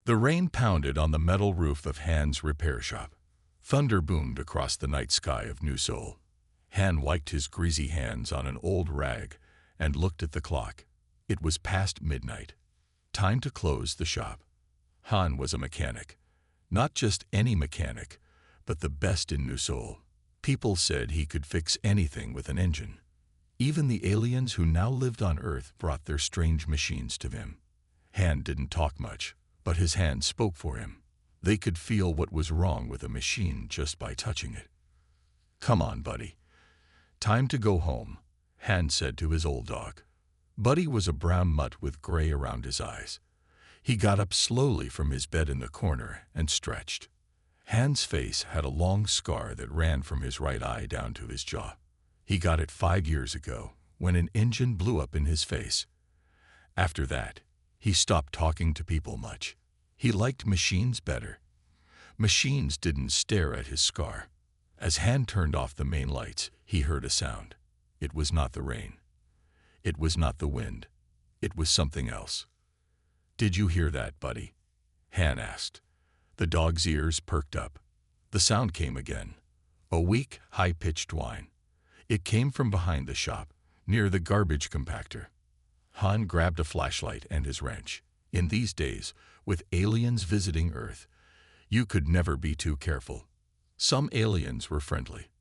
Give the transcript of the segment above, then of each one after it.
The rain pounded on the metal roof of Han's repair shop. Thunder boomed across the night sky of New Seoul. Han wiped his greasy hands on an old rag and looked at the clock. It was past midnight. Time to close the shop. Han was a mechanic. Not just any mechanic, but the best in New Seoul. People said he could fix anything with an engine. Even the aliens who now lived on Earth brought their strange machines to him. Han didn't talk much, but his hands spoke for him. They could feel what was wrong with a machine just by touching it. "Come on, Buddy. Time to go home," Han said to his old dog. Buddy was a brown mutt with gray around his eyes. He got up slowly from his bed in the corner and stretched. Han's face had a long scar that ran from his right eye down to his jaw. He got it 5 years ago, when an engine blew up in his face. After that, he stopped talking to people much. He liked machines better. Machines didn't stare at his scar. As Han turned off the main lights, he heard a sound. It was not the rain. It was not the wind. It was something else. "Did you hear that, Buddy?" Han asked. The dog's ears perked up. The sound came again. A weak, high-pitched whine. It came from behind the shop, near the garbage compactor. Han grabbed a flashlight and his wrench. In these days, with aliens visiting Earth, you could never be too careful. Some aliens were friendly.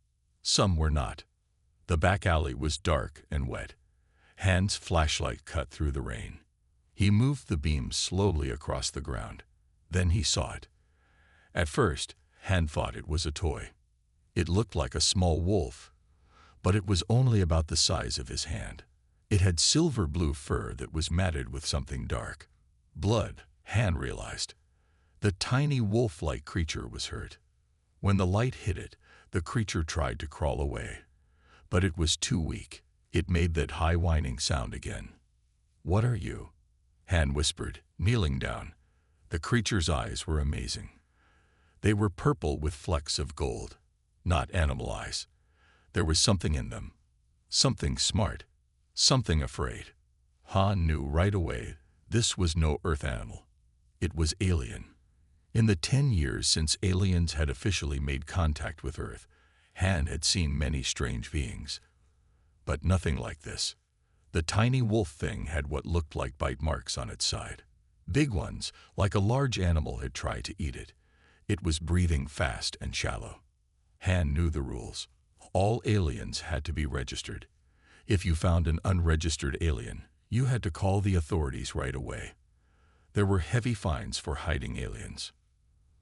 Some were not. The back alley was dark and wet. Han's flashlight cut through the rain. He moved the beam slowly across the ground. Then he saw it. At first, Han thought it was a toy. It looked like a small wolf, but it was only about the size of his hand. It had silver-blue fur that was matted with something dark. Blood, Han realized. The tiny wolf-like creature was hurt. When the light hit it, the creature tried to crawl away. But it was too weak. It made that high whining sound again. "What are you?" Han whispered, kneeling down. The creature's eyes were amazing. They were purple with flecks of gold. Not animal eyes. There was something in them. Something smart. Something afraid. Han knew right away this was no Earth animal. It was alien. In the 10 years since aliens had officially made contact with Earth, Han had seen many strange beings. But nothing like this. The tiny wolf thing had what looked like bite marks on its side. Big ones, like a large animal had tried to eat it. It was breathing fast and shallow. Han knew the rules. All aliens had to be registered. If you found an unregistered alien, you had to call the authorities right away. There were heavy fines for hiding aliens.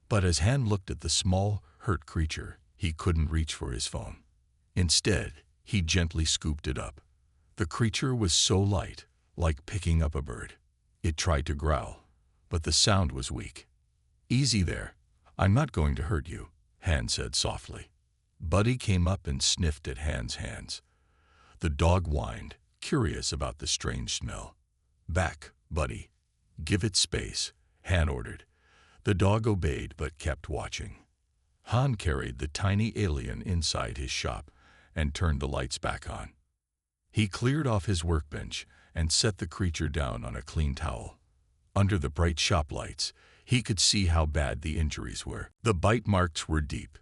But as Han looked at the small, hurt creature, he couldn't reach for his phone. Instead, he gently scooped it up. The creature was so light, like picking up a bird. It tried to growl, but the sound was weak. "Easy there. I'm not going to hurt you," Han said softly. Buddy came up and sniffed at Han's hands. The dog whined, curious about the strange smell. "Back, Buddy. Give it space," Han ordered. The dog obeyed but kept watching. Han carried the tiny alien inside his shop and turned the lights back on. He cleared off his workbench and set the creature down on a clean towel. Under the bright shop lights, he could see how bad the injuries were. The bite marks were deep.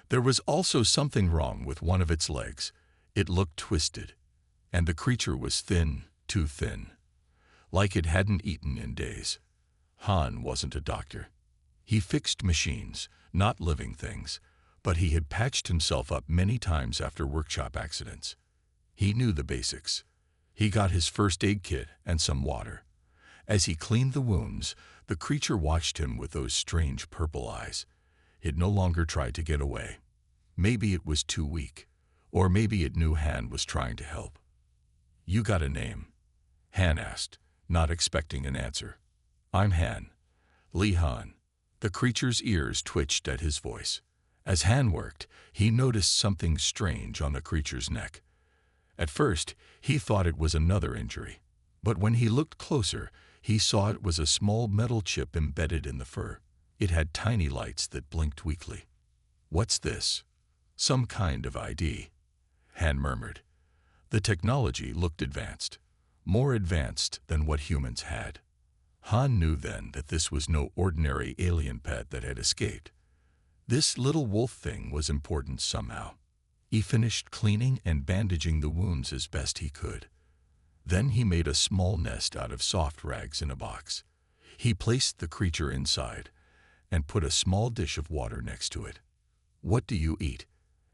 There was also something wrong with one of its legs. It looked twisted, and the creature was thin, too thin, like it hadn't eaten in days. Han wasn't a doctor. He fixed machines, not living things, but he had patched himself up many times after workshop accidents. He knew the basics. He got his first aid kit and some water. As he cleaned the wounds, the creature watched him with those strange purple eyes. It no longer tried to get away. Maybe it was too weak, or maybe it knew Han was trying to help. "You got a name?" Han asked, not expecting an answer. "I'm Han. Lee Han." The creature's ears twitched at his voice. As Han worked, he noticed something strange on the creature's neck. At first, he thought it was another injury, but when he looked closer, he saw it was a small metal chip embedded in the fur. It had tiny lights that blinked weakly. "What's this?" "Some kind of ID," Han murmured. The technology looked advanced, more advanced than what humans had. Han knew then that this was no ordinary alien pet that had escaped. This little wolf thing was important somehow. He finished cleaning and bandaging the wounds as best he could. Then he made a small nest out of soft rags in a box. He placed the creature inside and put a small dish of water next to it. "What do you eat?"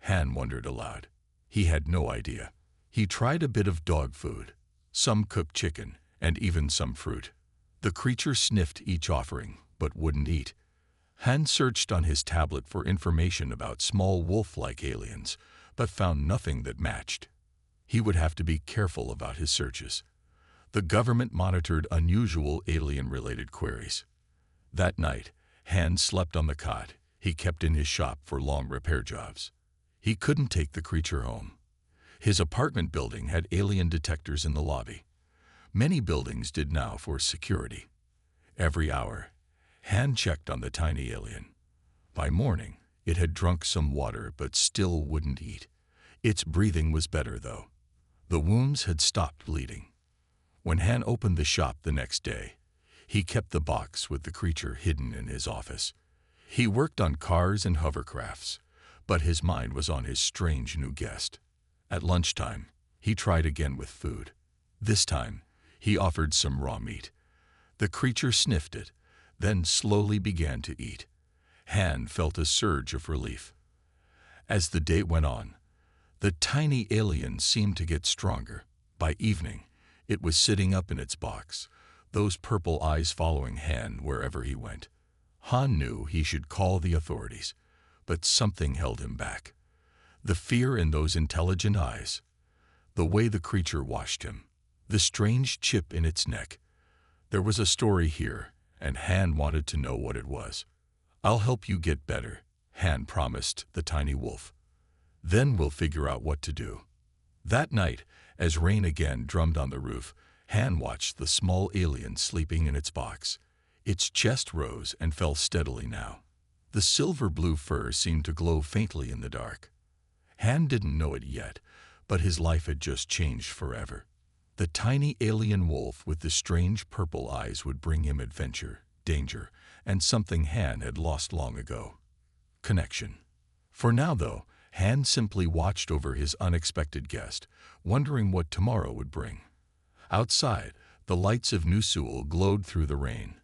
Han wondered aloud. He had no idea. He tried a bit of dog food, some cooked chicken, and even some fruit. The creature sniffed each offering, but wouldn't eat. Han searched on his tablet for information about small wolf-like aliens, but found nothing that matched. He would have to be careful about his searches. The government monitored unusual alien-related queries. That night, Han slept on the cot he kept in his shop for long repair jobs. He couldn't take the creature home. His apartment building had alien detectors in the lobby. Many buildings did now for security. Every hour, Han checked on the tiny alien. By morning, it had drunk some water but still wouldn't eat. Its breathing was better, though. The wounds had stopped bleeding. When Han opened the shop the next day, he kept the box with the creature hidden in his office. He worked on cars and hovercrafts, but his mind was on his strange new guest. At lunchtime, he tried again with food. This time, he offered some raw meat. The creature sniffed it, then slowly began to eat. Han felt a surge of relief. As the day went on, the tiny alien seemed to get stronger. By evening, it was sitting up in its box, those purple eyes following Han wherever he went. Han knew he should call the authorities, but something held him back. The fear in those intelligent eyes, the way the creature watched him, the strange chip in its neck. There was a story here, and Han wanted to know what it was. "I'll help you get better," Han promised the tiny wolf. "Then we'll figure out what to do." That night, as rain again drummed on the roof, Han watched the small alien sleeping in its box. Its chest rose and fell steadily now. The silver-blue fur seemed to glow faintly in the dark. Han didn't know it yet, but his life had just changed forever. The tiny alien wolf with the strange purple eyes would bring him adventure, danger, and something Han had lost long ago: connection. For now, though, Han simply watched over his unexpected guest, wondering what tomorrow would bring. Outside, the lights of New Seoul glowed through the rain,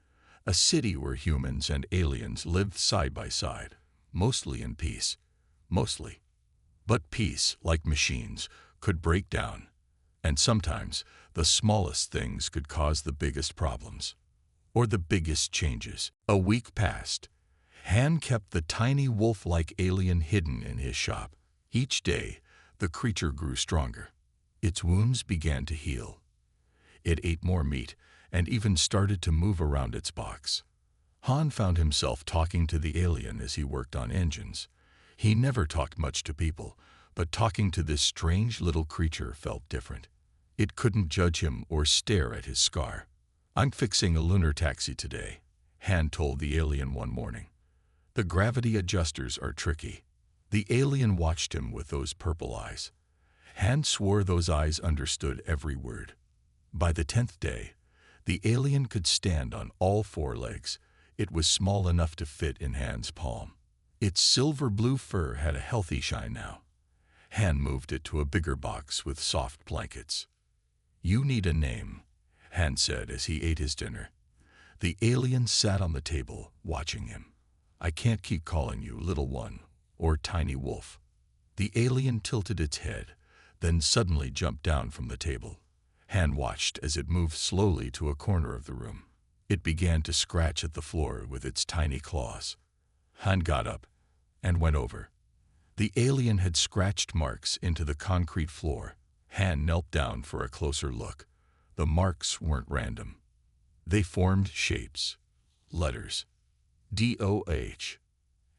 a city where humans and aliens lived side by side, mostly in peace. Mostly. But peace, like machines, could break down, and sometimes the smallest things could cause the biggest problems, or the biggest changes. A week passed. Han kept the tiny wolf-like alien hidden in his shop. Each day, the creature grew stronger. Its wounds began to heal. It ate more meat and even started to move around its box. Han found himself talking to the alien as he worked on engines. He never talked much to people, but talking to this strange little creature felt different. It couldn't judge him or stare at his scar. "I'm fixing a lunar taxi today," Han told the alien one morning. "The gravity adjusters are tricky." The alien watched him with those purple eyes. Han swore those eyes understood every word. By the 10th day, the alien could stand on all four legs. It was small enough to fit in Han's palm. Its silver-blue fur had a healthy shine now. Han moved it to a bigger box with soft blankets. "You need a name," Han said as he ate his dinner. The alien sat on the table, watching him. "I can't keep calling you Little One or Tiny Wolf." The alien tilted its head, then suddenly jumped down from the table. Han watched as it moved slowly to a corner of the room. It began to scratch at the floor with its tiny claws. Han got up and went over. The alien had scratched marks into the concrete floor. Han knelt down for a closer look. The marks weren't random. They formed shapes, letters. D-O-H.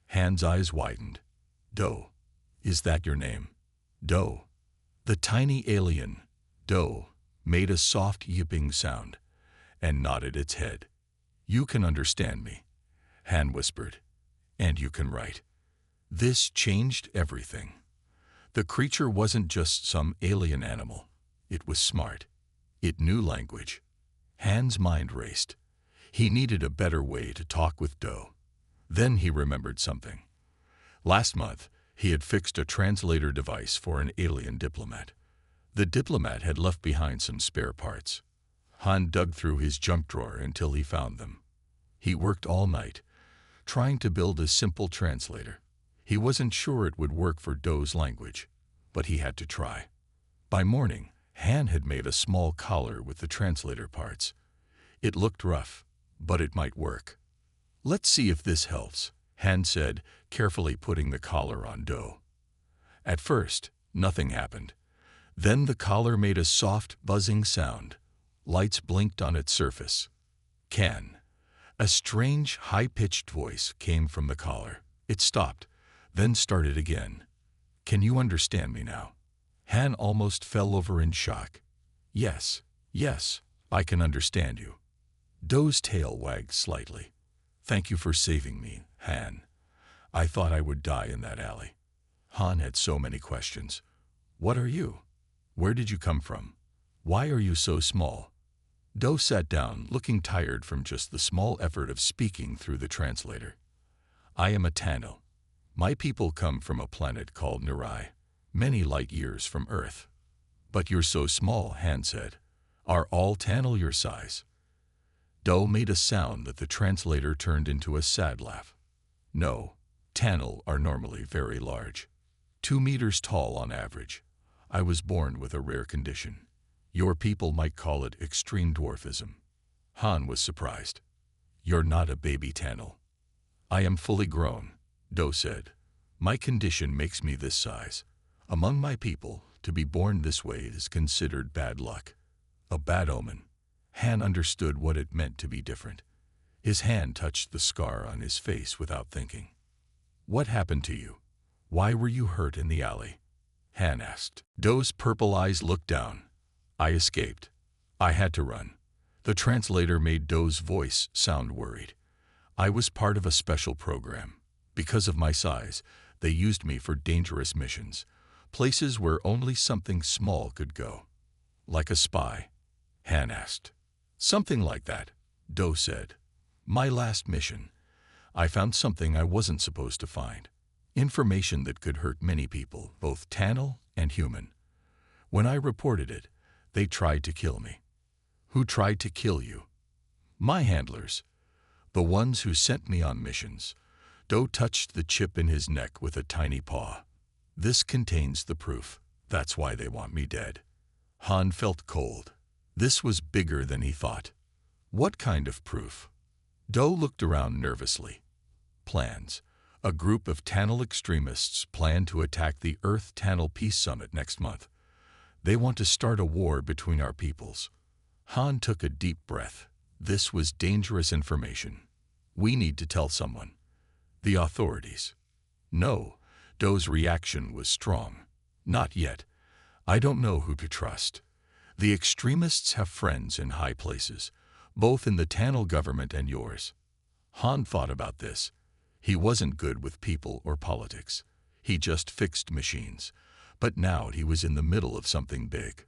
Han's eyes widened. "Do. Is that your name?" "Do." The tiny alien, Do, made a soft yipping sound and nodded its head. "You can understand me," Han whispered, "and you can write." This changed everything. The creature wasn't just some alien animal. It was smart. It knew language. Han's mind raced. He needed a better way to talk with Doe. Then he remembered something. Last month, he had fixed a translator device for an alien diplomat. The diplomat had left behind some spare parts. Han dug through his junk drawer until he found them. He worked all night, trying to build a simple translator. He wasn't sure it would work for Doe's language, but he had to try. By morning, Han had made a small collar with the translator parts. It looked rough, but it might work. "Let's see if this helps," Han said, carefully putting the collar on Doe. At first, nothing happened. Then the collar made a soft, buzzing sound. Lights blinked on its surface. "Can." A strange, high-pitched voice came from the collar. It stopped, then started again. "Can you understand me now?" Han almost fell over in shock. Yes, I can understand you." Doe's tail wagged slightly. "Thank you for saving me, Han. I thought I would die in that alley." Han had so many questions. "What are you? Where did you come from? Why are you so small?" Doe sat down, looking tired from just the small effort of speaking through the translator. "I am a Tanel. My people come from a planet called Nirai, many light years from Earth." "But you're so small," Han said. "Are all Tanel your size?" Doe made a sound that the translator turned into a sad laugh. "No, Tanel are normally very large. 2 meters tall on average. I was born with a rare condition. Your people might call it extreme dwarfism." Han was surprised. "You're not a baby Tanel." "I am fully grown," Doe said. "My condition makes me this size. Among my people, to be born this way is considered bad luck. A bad omen." Han understood what it meant to be different. His hand touched the scar on his face without thinking. "What happened to you? Why were you hurt in the alley?" Han asked. Doe's purple eyes looked down. "I escaped. I had to run." The translator made Doe's voice sound worried. "I was part of a special program. Because of my size, they used me for dangerous missions, places where only something small could go." "Like a spy?" Han asked. "Something like that," Doe said. "My last mission, I found something I wasn't supposed to find. Information that could hurt many people, both Tanel and human. When I reported it, they tried to kill me." "Who tried to kill you?" "My handlers. The ones who sent me on missions." Doe touched the chip in his neck with a tiny paw. "This contains the proof. That's why they want me dead." Han felt cold. This was bigger than he thought. "What kind of proof?" Doe looked around nervously. "Plans. A group of Tanel extremists plan to attack the Earth-Tanel Peace Summit next month. They want to start a war between our peoples." Han took a deep breath. This was dangerous information. "We need to tell someone." "The authorities." "No." Doe's reaction was strong. "Not yet. I don't know who to trust. The extremists have friends in high places, both in the Tanel government and yours." Han thought about this. He wasn't good with people or politics. He just fixed machines. But now he was in the middle of something big.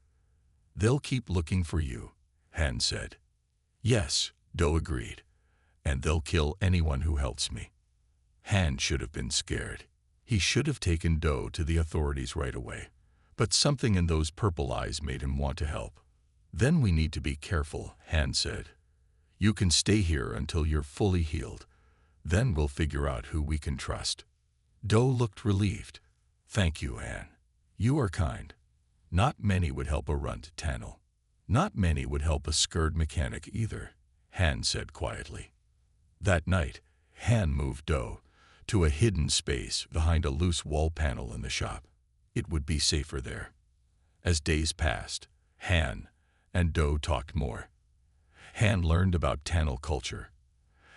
"They'll keep looking for you," Han said. "Yes," Doe agreed. "And they'll kill anyone who helps me." Han should have been scared. He should have taken Doe to the authorities right away. But something in those purple eyes made him want to help. "Then we need to be careful," Han said. "You can stay here until you're fully healed. Then we'll figure out who we can trust." Doe looked relieved. "Thank you, Han. You are kind. Not many would help a runt Tanel. Not many would help a scared mechanic either," Han said quietly. That night, Han moved Doe to a hidden space behind a loose wall panel in the shop. It would be safer there. As days passed, Han and Doe talked more. Han learned about Tanel culture,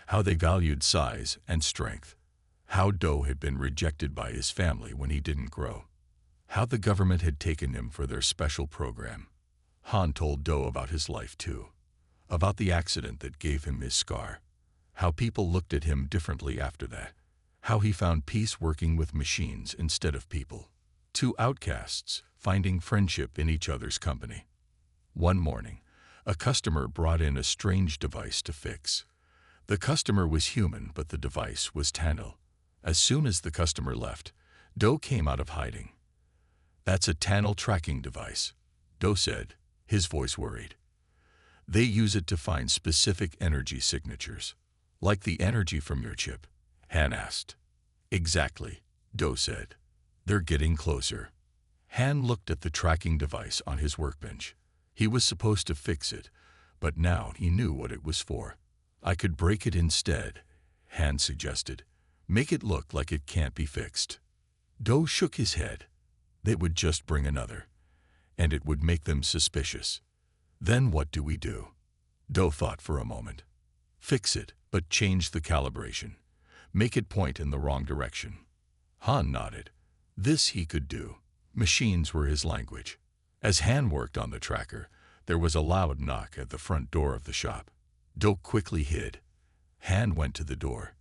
how they valued size and strength, how Doe had been rejected by his family when he didn't grow, how the government had taken him for their special program. Han told Doe about his life too, about the accident that gave him his scar, how people looked at him differently after that, how he found peace working with machines instead of people. Two outcasts finding friendship in each other's company. One morning, a customer brought in a strange device to fix. The customer was human, but the device was Tannel. As soon as the customer left, Doe came out of hiding. "That's a Tannel tracking device," Doe said, his voice worried. "They use it to find specific energy signatures." "Like the energy from your chip?" Han asked. "Exactly," Doe said. "They're getting closer." Han looked at the tracking device on his workbench. He was supposed to fix it, but now he knew what it was for. "I could break it instead," Han suggested. "Make it look like it can't be fixed." Doe shook his head. "They would just bring another, and it would make them suspicious. Then what do we do?" Doe thought for a moment. "Fix it, but change the calibration. Make it point in the wrong direction." Han nodded. This he could do. Machines were his language. As Han worked on the tracker, there was a loud knock at the front door of the shop. Doe quickly hid. Han went to the door.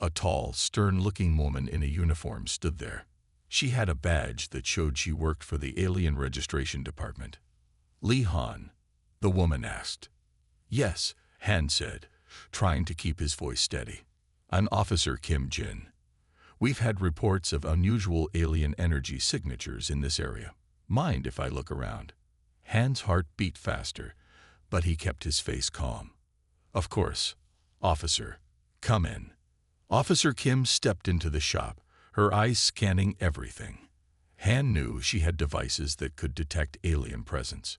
A tall, stern-looking woman in a uniform stood there. She had a badge that showed she worked for the Alien Registration Department. "Lee Han?" the woman asked. "Yes," Han said, trying to keep his voice steady. "I'm Officer Kim Jin. We've had reports of unusual alien energy signatures in this area. Mind if I look around?" Han's heart beat faster, but he kept his face calm. "Of course, officer. Come in." Officer Kim stepped into the shop, her eyes scanning everything. Han knew she had devices that could detect alien presence.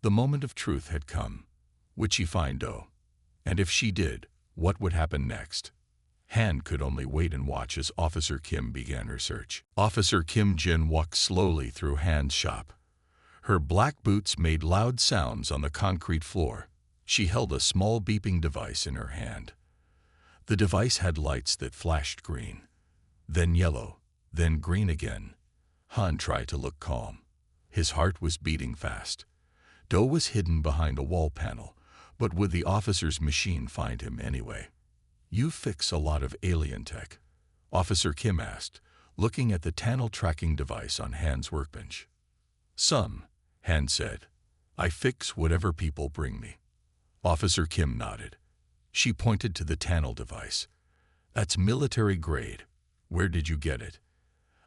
The moment of truth had come. Would she find Doe? And if she did, what would happen next? Han could only wait and watch as Officer Kim began her search. Officer Kim Jin walked slowly through Han's shop. Her black boots made loud sounds on the concrete floor. She held a small beeping device in her hand. The device had lights that flashed green, then yellow, then green again. Han tried to look calm. His heart was beating fast. Doe was hidden behind a wall panel, but would the officer's machine find him anyway? "You fix a lot of alien tech?" Officer Kim asked, looking at the Tannel tracking device on Han's workbench. "Some," Han said. "I fix whatever people bring me." Officer Kim nodded. She pointed to the Tannel device. "That's military grade. Where did you get it?"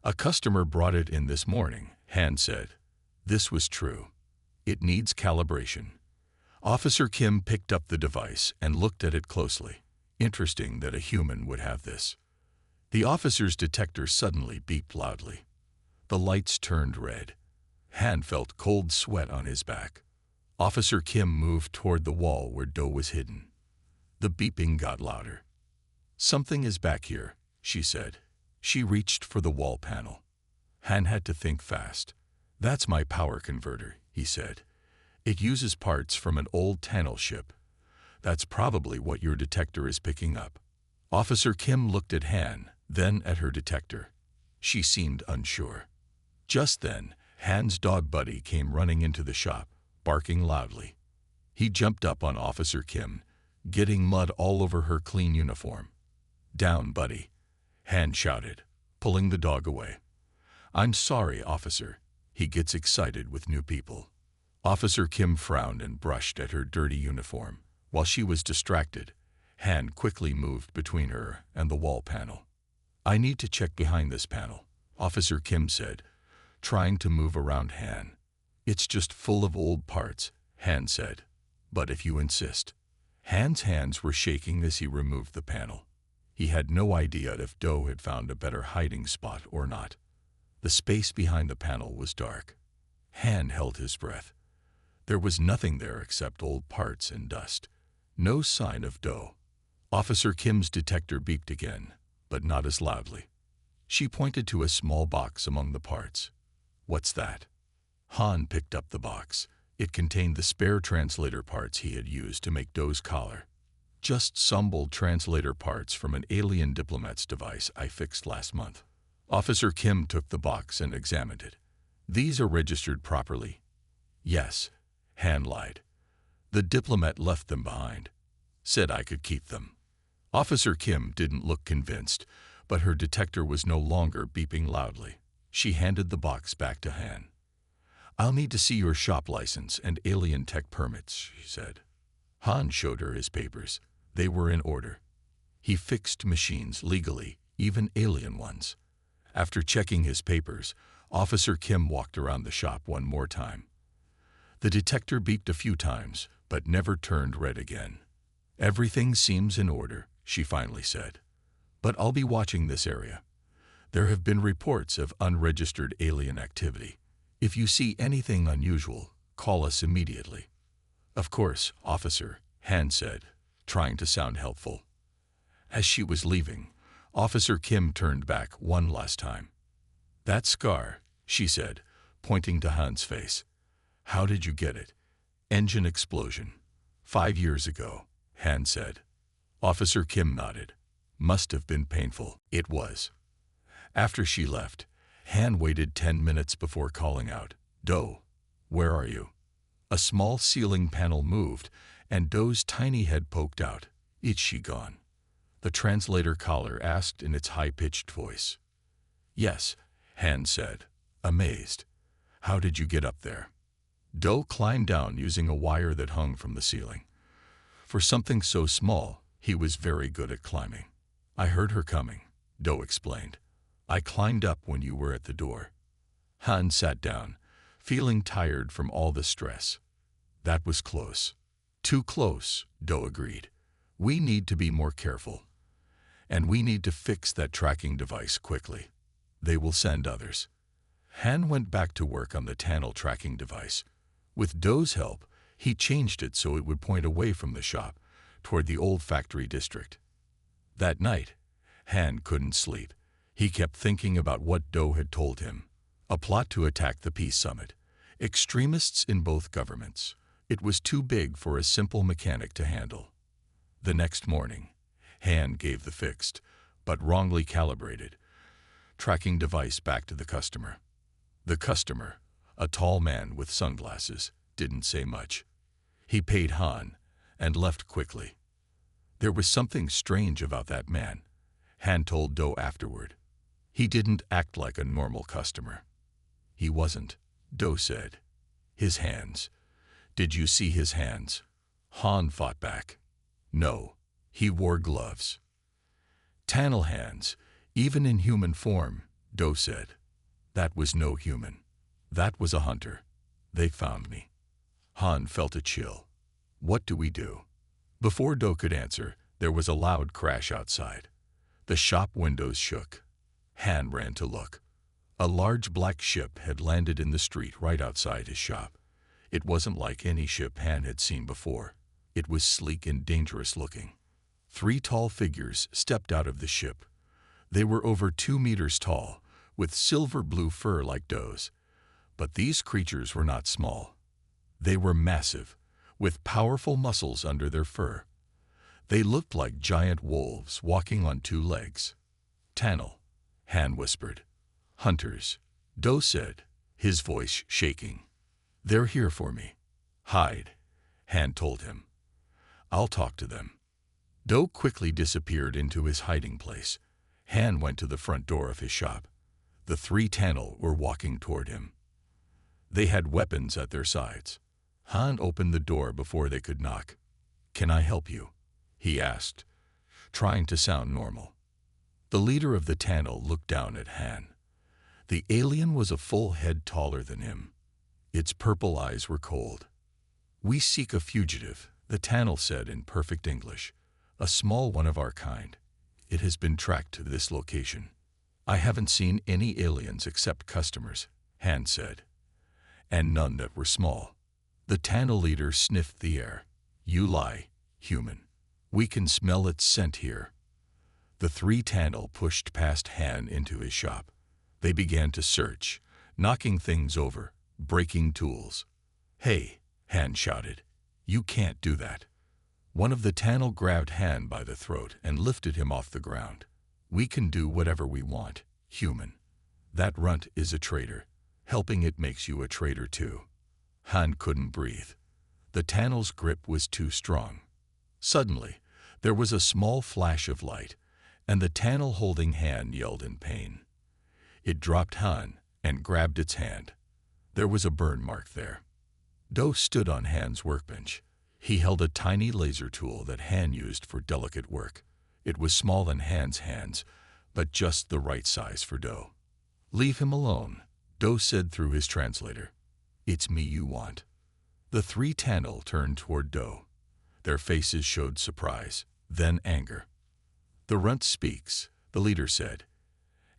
"A customer brought it in this morning," Han said. This was true. "It needs calibration." Officer Kim picked up the device and looked at it closely. Interesting that a human would have this. The officer's detector suddenly beeped loudly. The lights turned red. Han felt cold sweat on his back. Officer Kim moved toward the wall where Doe was hidden. The beeping got louder. "Something is back here," she said. She reached for the wall panel. Han had to think fast. "That's my power converter," he said. "It uses parts from an old Tannel ship. That's probably what your detector is picking up." Officer Kim looked at Han, then at her detector. She seemed unsure. Just then, Han's dog Buddy came running into the shop, barking loudly. He jumped up on Officer Kim, getting mud all over her clean uniform. "Down, Buddy," Han shouted, pulling the dog away. "I'm sorry, officer." He gets excited with new people. Officer Kim frowned and brushed at her dirty uniform. While she was distracted, Han quickly moved between her and the wall panel. "I need to check behind this panel," Officer Kim said, trying to move around Han. "It's just full of old parts," Han said. "But if you insist." Han's hands were shaking as he removed the panel. He had no idea if Doe had found a better hiding spot or not. The space behind the panel was dark. Han held his breath. There was nothing there except old parts and dust. No sign of Doe. Officer Kim's detector beeped again, but not as loudly. She pointed to a small box among the parts. "What's that?" Han picked up the box. It contained the spare translator parts he had used to make Doe's collar. "Just some old translator parts from an alien diplomat's device I fixed last month." Officer Kim took the box and examined it. "These are registered properly?" "Yes," Han lied. "The diplomat left them behind. Said I could keep them." Officer Kim didn't look convinced, but her detector was no longer beeping loudly. She handed the box back to Han. "I'll need to see your shop license and alien tech permits," she said. Han showed her his papers. They were in order. He fixed machines legally, even alien ones. After checking his papers, Officer Kim walked around the shop one more time. The detector beeped a few times, but never turned red again. "Everything seems in order," she finally said. "But I'll be watching this area. There have been reports of unregistered alien activity. If you see anything unusual, call us immediately." "Of course, officer," Han said, trying to sound helpful. As she was leaving, Officer Kim turned back one last time. "That scar," she said, pointing to Han's face. "How did you get it?" "Engine explosion. 5 years ago," Han said. Officer Kim nodded. "Must have been painful." It was. After she left, Han waited 10 minutes before calling out, "Doe, where are you?" A small ceiling panel moved, and Doe's tiny head poked out. "Is she gone?" the translator caller asked in its high-pitched voice. "Yes," Han said, amazed. "How did you get up there?" Doe climbed down using a wire that hung from the ceiling. For something so small, he was very good at climbing. "I heard her coming," Doe explained. "I climbed up when you were at the door." Han sat down, feeling tired from all the stress. "That was close." "Too close," Doe agreed. "We need to be more careful. And we need to fix that tracking device quickly. They will send others." Han went back to work on the tunnel tracking device. With Doe's help, he changed it so it would point away from the shop, toward the old factory district. That night, Han couldn't sleep. He kept thinking about what Doe had told him. A plot to attack the peace summit. Extremists in both governments. It was too big for a simple mechanic to handle. The next morning, Han gave the fixed, but wrongly calibrated, tracking device back to the customer. The customer, a tall man with sunglasses, didn't say much. He paid Han and left quickly. There was something strange about that man, Han told Doe afterward. He didn't act like a normal customer. "He wasn't," Doe said. "His hands. Did you see his hands?" Han fought back. "No, he wore gloves." "Tunnel hands, even in human form," Doe said. "That was no human. That was a hunter. They found me." Han felt a chill. "What do we do?" Before Doe could answer, there was a loud crash outside. The shop windows shook. Han ran to look. A large black ship had landed in the street right outside his shop. It wasn't like any ship Han had seen before. It was sleek and dangerous looking. 3 tall figures stepped out of the ship. They were over 2 meters tall, with silver-blue fur like Doe's. But these creatures were not small. They were massive, with powerful muscles under their fur. They looked like giant wolves walking on 2 legs. "Tunnel," Han whispered. "Hunters," Doe said, his voice shaking. "They're here for me." "Hide," Han told him. "I'll talk to them." Doe quickly disappeared into his hiding place. Han went to the front door of his shop. The 3 tunnel were walking toward him. They had weapons at their sides. Han opened the door before they could knock. "Can I help you?" he asked, trying to sound normal. The leader of the tunnel looked down at Han. The alien was a full head taller than him. Its purple eyes were cold. "We seek a fugitive," the tunnel said in perfect English. "A small one of our kind. It has been tracked to this location." "I haven't seen any aliens except customers," Han said. "And none that were small." The tunnel leader sniffed the air. "You lie, human. We can smell its scent here." The 3 tunnel pushed past Han into his shop. They began to search, knocking things over, breaking tools. "Hey," Han shouted. "You can't do that." One of the tunnel grabbed Han by the throat and lifted him off the ground. "We can do whatever we want, human. That runt is a traitor. Helping it makes you a traitor too." Han couldn't breathe. The tunnel's grip was too strong. Suddenly, there was a small flash of light, and the tunnel holding Han yelled in pain. It dropped Han and grabbed its hand. There was a burn mark there. Doe stood on Han's workbench. He held a tiny laser tool that Han used for delicate work. It was small in Han's hands, but just the right size for Do. "Leave him alone," Do said through his translator. "It's me you want." The three Tanil turned toward Do. Their faces showed surprise, then anger. "The runt speaks," the leader said,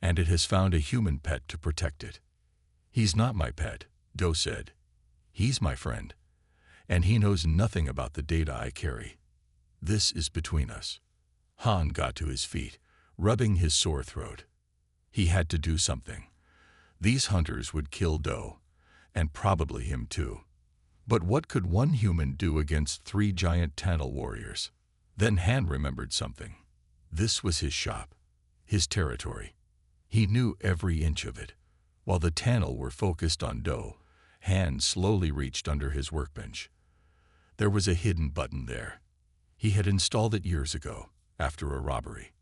"and it has found a human pet to protect it." "He's not my pet," Do said. "He's my friend, and he knows nothing about the data I carry. This is between us." Han got to his feet, rubbing his sore throat. He had to do something. These hunters would kill Do, and probably him too. But what could one human do against three giant Tanil warriors? Then Han remembered something. This was his shop, his territory. He knew every inch of it. While the Tanil were focused on Do, Han slowly reached under his workbench. There was a hidden button there. He had installed it years ago, after a robbery.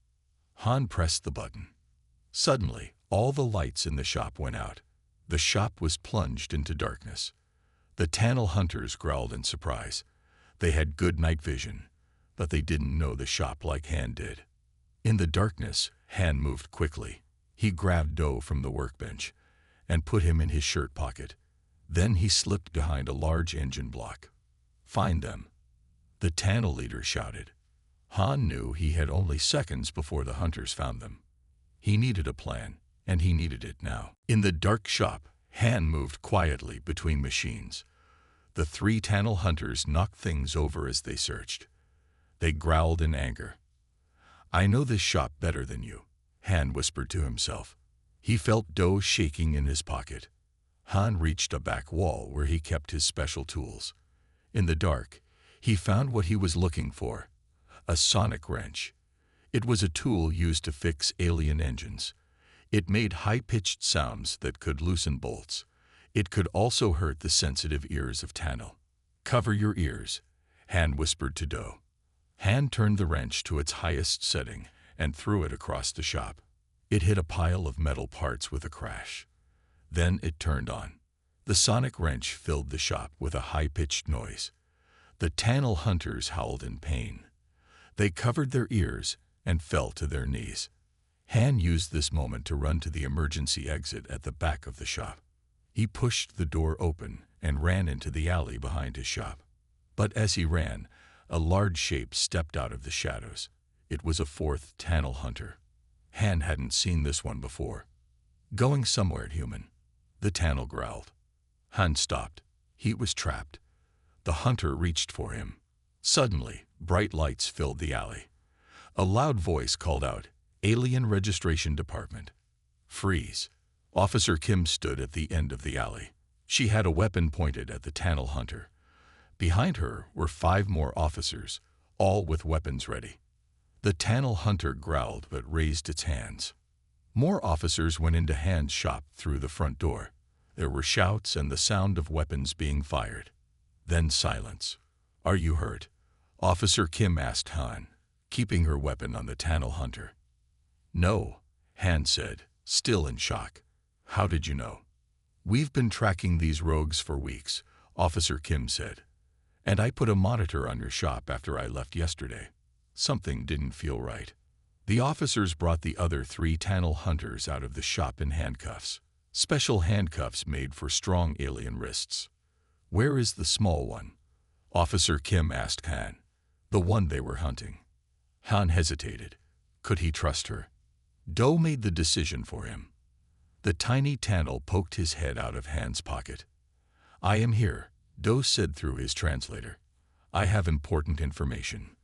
Han pressed the button. Suddenly, all the lights in the shop went out. The shop was plunged into darkness. The Tanil hunters growled in surprise. They had good night vision, but they didn't know the shop like Han did. In the darkness, Han moved quickly. He grabbed Do from the workbench and put him in his shirt pocket. Then he slipped behind a large engine block. "Find them," the Tanil leader shouted. Han knew he had only seconds before the hunters found them. He needed a plan, and he needed it now. In the dark shop, Han moved quietly between machines. The three Tanil hunters knocked things over as they searched. They growled in anger. "I know this shop better than you," Han whispered to himself. He felt Do shaking in his pocket. Han reached a back wall where he kept his special tools. In the dark, he found what he was looking for: a sonic wrench. It was a tool used to fix alien engines. It made high-pitched sounds that could loosen bolts. It could also hurt the sensitive ears of Tanil. "Cover your ears," Han whispered to Do. Han turned the wrench to its highest setting and threw it across the shop. It hit a pile of metal parts with a crash. Then it turned on. The sonic wrench filled the shop with a high-pitched noise. The Tanil hunters howled in pain. They covered their ears and fell to their knees. Han used this moment to run to the emergency exit at the back of the shop. He pushed the door open and ran into the alley behind his shop. But as he ran, a large shape stepped out of the shadows. It was a fourth Tanil hunter. Han hadn't seen this one before. "Going somewhere, human," the Tanil growled. Han stopped. He was trapped. The hunter reached for him. Suddenly, bright lights filled the alley. A loud voice called out, "Alien Registration Department." "Freeze." Officer Kim stood at the end of the alley. She had a weapon pointed at the Tanil hunter. Behind her were 5 more officers, all with weapons ready. The Tanil hunter growled but raised its hands. More officers went into Han's shop through the front door. There were shouts and the sound of weapons being fired. Then silence. "Are you hurt?" Officer Kim asked Han, keeping her weapon on the Tanil hunter. "No," Han said, still in shock. "How did you know?" "We've been tracking these rogues for weeks," Officer Kim said. "And I put a monitor on your shop after I left yesterday. Something didn't feel right." The officers brought the other 3 Tanil hunters out of the shop in handcuffs. Special handcuffs made for strong alien wrists. "Where is the small one?" Officer Kim asked Han. "The one they were hunting." Han hesitated. Could he trust her? Do made the decision for him. The tiny Tanil poked his head out of Han's pocket. "I am here," Do said through his translator. "I have important information.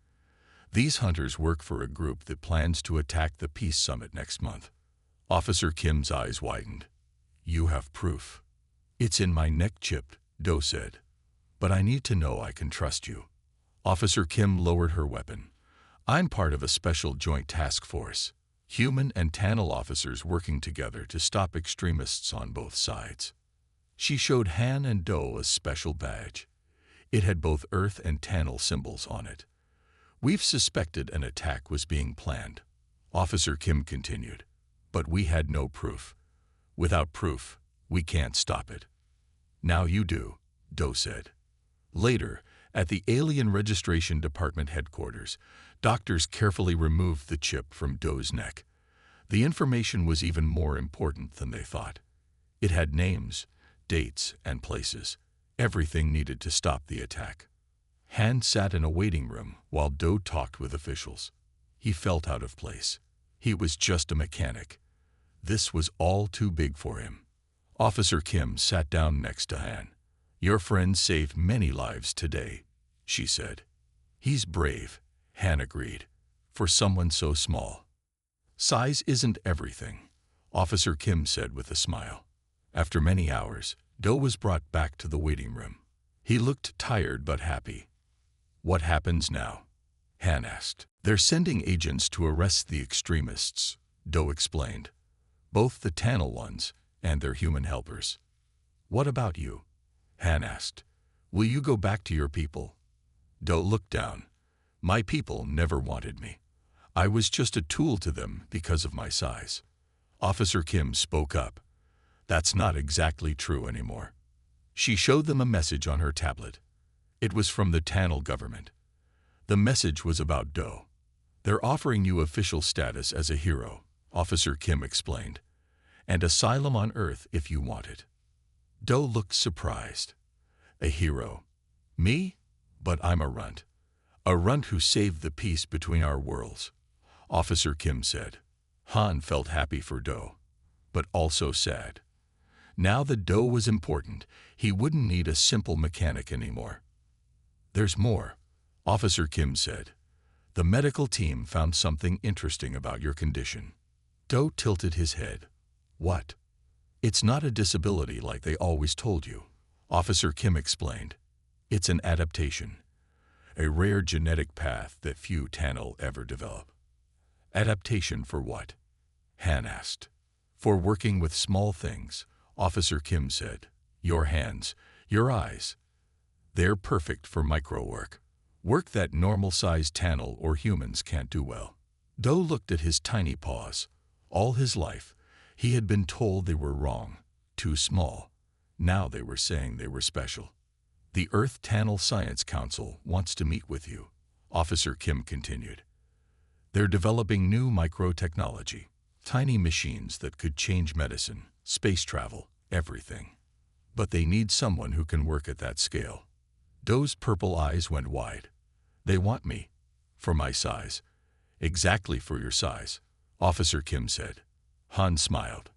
These hunters work for a group that plans to attack the Peace Summit next month." Officer Kim's eyes widened. "You have proof." "It's in my neck chip," Do said. "But I need to know I can trust you." Officer Kim lowered her weapon. "I'm part of a special joint task force. Human and Tanil officers working together to stop extremists on both sides." She showed Han and Do a special badge. It had both Earth and Tanil symbols on it. "We've suspected an attack was being planned," Officer Kim continued, "but we had no proof. Without proof, we can't stop it." "Now you do," Do said. Later, At the Alien Registration Department headquarters, doctors carefully removed the chip from Doe's neck. The information was even more important than they thought. It had names, dates, and places. Everything needed to stop the attack. Han sat in a waiting room while Doe talked with officials. He felt out of place. He was just a mechanic. This was all too big for him. Officer Kim sat down next to Han. "Your friend saved many lives today," she said. "He's brave," Han agreed, "for someone so small." "Size isn't everything," Officer Kim said with a smile. After many hours, Doe was brought back to the waiting room. He looked tired but happy. "What happens now?" Han asked. "They're sending agents to arrest the extremists," Doe explained. "Both the Tannel ones and their human helpers." "What about you?" Han asked. "Will you go back to your people?" Doe looked down. "My people never wanted me. I was just a tool to them because of my size." Officer Kim spoke up. "That's not exactly true anymore." She showed them a message on her tablet. It was from the Tannel government. The message was about Doe. "They're offering you official status as a hero," Officer Kim explained, "and asylum on Earth if you want it." Doe looked surprised. "A hero? Me? But I'm a runt. A runt who saved the peace between our worlds," Officer Kim said. Han felt happy for Doe, but also sad. Now that Doe was important, he wouldn't need a simple mechanic anymore. "There's more," Officer Kim said. "The medical team found something interesting about your condition." Doe tilted his head. "What?" "It's not a disability like they always told you," Officer Kim explained. "It's an adaptation, a rare genetic path that few Tannel ever develop." "Adaptation for what?" Han asked. "For working with small things," Officer Kim said. "Your hands, your eyes. They're perfect for micro work. Work that normal-sized Tannel or humans can't do well." Doe looked at his tiny paws. All his life, he had been told they were wrong, too small. Now they were saying they were special. "The Earth Tannel Science Council wants to meet with you," Officer Kim continued. "They're developing new micro-technology, tiny machines that could change medicine, space travel, everything. But they need someone who can work at that scale." Doe's purple eyes went wide. "They want me. For my size." "Exactly for your size," Officer Kim said. Han smiled.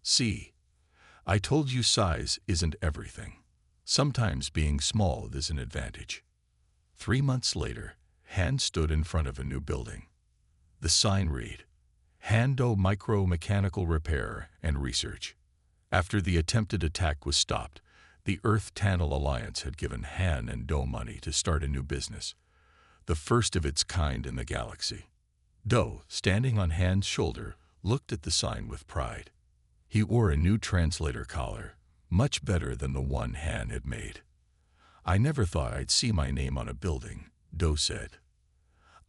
"See, I told you size isn't everything. Sometimes being small is an advantage." 3 months later, Han stood in front of a new building. The sign read, "Han Doe Micro-Mechanical Repair and Research." After the attempted attack was stopped, the Earth Tannel Alliance had given Han and Doe money to start a new business, the first of its kind in the galaxy. Doe, standing on Han's shoulder, looked at the sign with pride. He wore a new translator collar, much better than the one Han had made. "I never thought I'd see my name on a building," Doe said.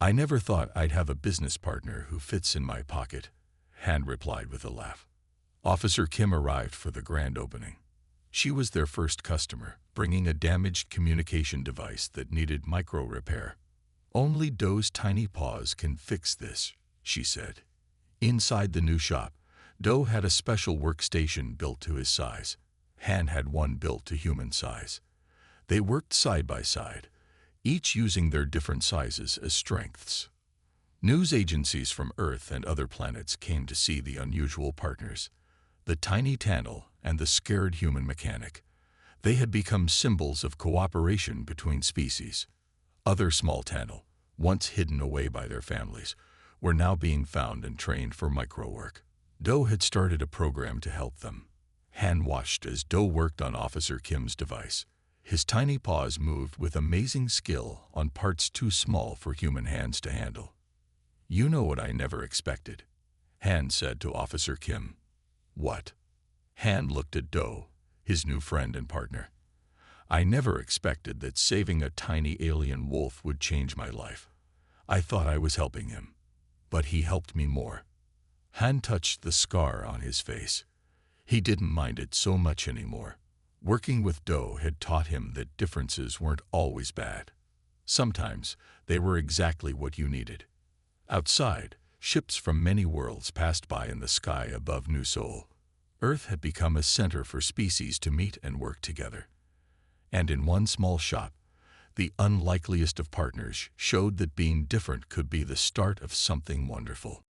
"I never thought I'd have a business partner who fits in my pocket," Han replied with a laugh. Officer Kim arrived for the grand opening. She was their first customer, bringing a damaged communication device that needed micro-repair. "Only Doe's tiny paws can fix this," she said. Inside the new shop, Doe had a special workstation built to his size. Han had one built to human size. They worked side by side, each using their different sizes as strengths. News agencies from Earth and other planets came to see the unusual partners, the tiny Tannel and the scared human mechanic. They had become symbols of cooperation between species. Other small Tannel, once hidden away by their families, were now being found and trained for micro-work. Doe had started a program to help them. Han watched as Doe worked on Officer Kim's device. His tiny paws moved with amazing skill on parts too small for human hands to handle. "You know what I never expected," Han said to Officer Kim. "What?" Han looked at Doe, his new friend and partner. "I never expected that saving a tiny alien wolf would change my life. I thought I was helping him, but he helped me more." Han touched the scar on his face. He didn't mind it so much anymore. Working with Doe had taught him that differences weren't always bad. Sometimes they were exactly what you needed. Outside, ships from many worlds passed by in the sky above New Sol. Earth had become a center for species to meet and work together. And in one small shop, the unlikeliest of partners showed that being different could be the start of something wonderful.